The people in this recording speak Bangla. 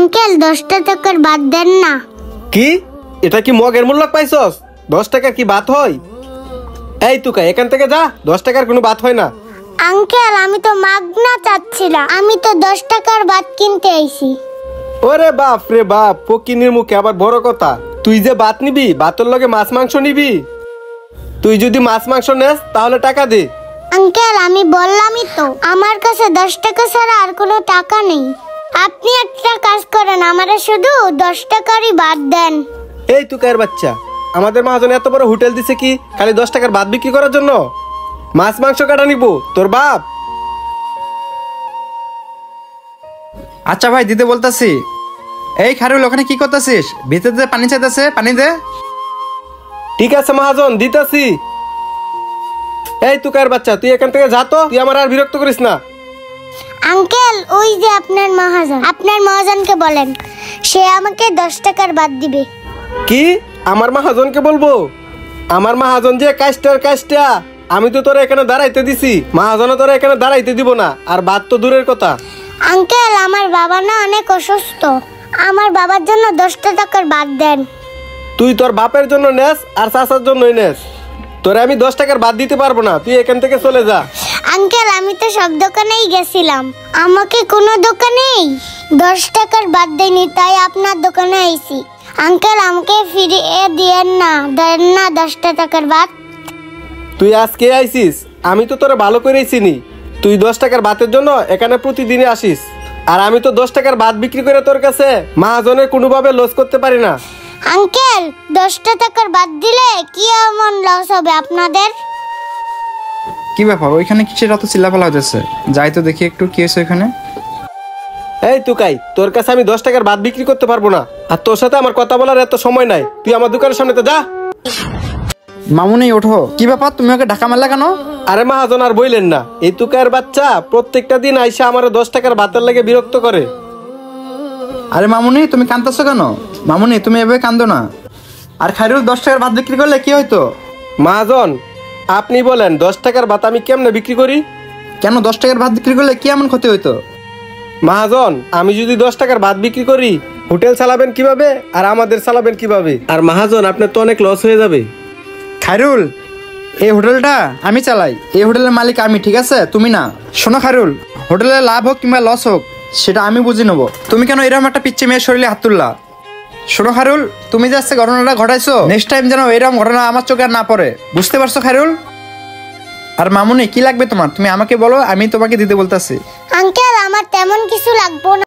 আঙ্কেল 10টা টাকার বাদ দেন না। কি এটা কি মগের মূল্য পাইছস? 10 টাকা কি বাত হয়? এই তুকা এখান থেকে যা, 10 টাকার কোনো বাত হয় না। আঙ্কেল আমি তো মাগনা চাচ্ছিলাম, আমি তো 10 টাকার বাদ কিনতে আইছি। ওরে বাপ রে বাপ, ফকিনির মুখে আবার বড় কথা। তুই যে বাত নিবি, বাতের লগে মাছ মাংস নিবি। তুই যদি মাছ মাংস নেস তাহলে টাকা দে। আঙ্কেল আমি বললামই তো, আমার কাছে 10 টাকা ছাড়া আর কোনো টাকা নেই। আপনি একটা কাজ করেন, আমারে শুধু 10 টাকারই বাদ দেন। এই তুকার বাচ্চা, আমাদের মহাজন এত বড় হোটেল দিছে কি খালি 10 টাকার বাদ বিক্রি করার জন্য? মাছ মাংস কাটা নিব তোর বাপ? আচ্ছা ভাই দিতে বলতাছি। এই খারুল ওখানে কি করতেছিস? ভিতরে যে পানি চাইতেছে, পানি দে। ঠিক আছে মহাজন, দিতাছি। এই তুকার বাচ্চা, তুই এখান থেকে যা তো, তুই আমার আর বিরক্ত করিস না। আঙ্কেল ওই যে আপনার মহাজন, আপনার মহাজনকে বলেন সে আমাকে 10 টাকার বাদ দিবে। কি আমার মহাজনকে বলবো? আমার মহাজন যে কাজটা, আমি তো তোরা এখানে দাঁড়াইতে দিছি, মহাজন তোরা এখানে দাঁড়াইতে দিব না। আর বাদ তো দূরের কথা। আঙ্কেল আমার বাবা না অনেক অসুস্থ, আমার বাবার জন্য 10টা টাকার বাদ দেন। তুই তোর বাপের জন্য নেস আর চাচার জন্যই নেস, তোরে আমি 10 টাকার বাদ দিতে পারবো না। তুই এখান থেকে চলে যা। আঙ্কেল আমি তো সব দোকানেই গেছিলাম, আমাকে কোনো দোকানেই 10 টাকার বাদ দেয়নি, তাই আপনার দোকানে আইছি। আঙ্কেল আমাকে ফিরিয়ে দিয়েন না, দেন না 10টা টাকার বাদ। তুই আজকে আইছিস, আমি তো তোরে ভালো করেই চিনি। তুই 10 টাকার বাতের জন্য এখানে প্রতিদিনই আসিস, আর আমি তো 10 টাকার বাদ বিক্রি করে তোর কাছে মহাজনের কোনোভাবে লস করতে পারি না। আঙ্কেল 10টা টাকার বাদ দিলে কি এমন লস হবে আপনাদের? কি ব্যাপার, ওইখানে কিসের এত চিল্লাপালা হইতেছে? যাই তো দেখি একটু কি হয়েছে ওইখানে। এই তুকাই, তোর কাছে আমি 10 টাকার বাদ বিক্রি করতে পারবো না, আর তোর সাথে আমার কথা বলার এত সময় নাই। তুই আমার দোকানের সামনে তো যা। মামুনি ওঠো। কি ব্যাপার, তুমি ওকে ঢাকা মারলা কেন? আরে মহাজন আর বইলেন না, এই তুকার বাচ্চা প্রত্যেকটা দিন আইসা আমার 10 টাকার বাতের লেগে বিরক্ত করে। আরে মামুনি তুমি কাঁদতেছো কেন? মামুনি তুমি এভাবে কান্দো না। আর খাইরুল 10 টাকার ভাত বিক্রি করলে কি হইতো? মহাজন আপনি বলেন 10 টাকার ভাত আমি কেমনে বিক্রি করি? কেন 10 টাকার ভাত বিক্রি করলে কি এমন ক্ষতি হইতো? মহাজন আমি যদি 10 টাকার ভাত বিক্রি করি, হোটেল চালাবেন কিভাবে আর আমাদের চালাবেন কিভাবে? আর মহাজন আপনার তো অনেক লস হয়ে যাবে। খাইরুল এই হোটেলটা আমি চালাই, এই হোটেলের মালিক আমি, ঠিক আছে তুমি না। শোনো খাইরুল, হোটেলে লাভ হোক কিংবা লস হোক সেটা আমি বুঝে নেবো। তুমি কেন এরকম একটা পিচ্ছি মেয়ের শরীরে হাত তুললা? শোনো খাইরুল, তুমি যে আজকে ঘটনাটা ঘটাইছো, নেক্সট টাইম যেন এরকম ঘটনা আমার চোখে আর না পড়ে, বুঝতে পারছো খাইরুল? আর মামুনি কি লাগবে তোমার, তুমি আমাকে বলো, আমি তোমাকে দিতে বলতেছি। আঙ্কেল আমার তেমন কিছু লাগবে না।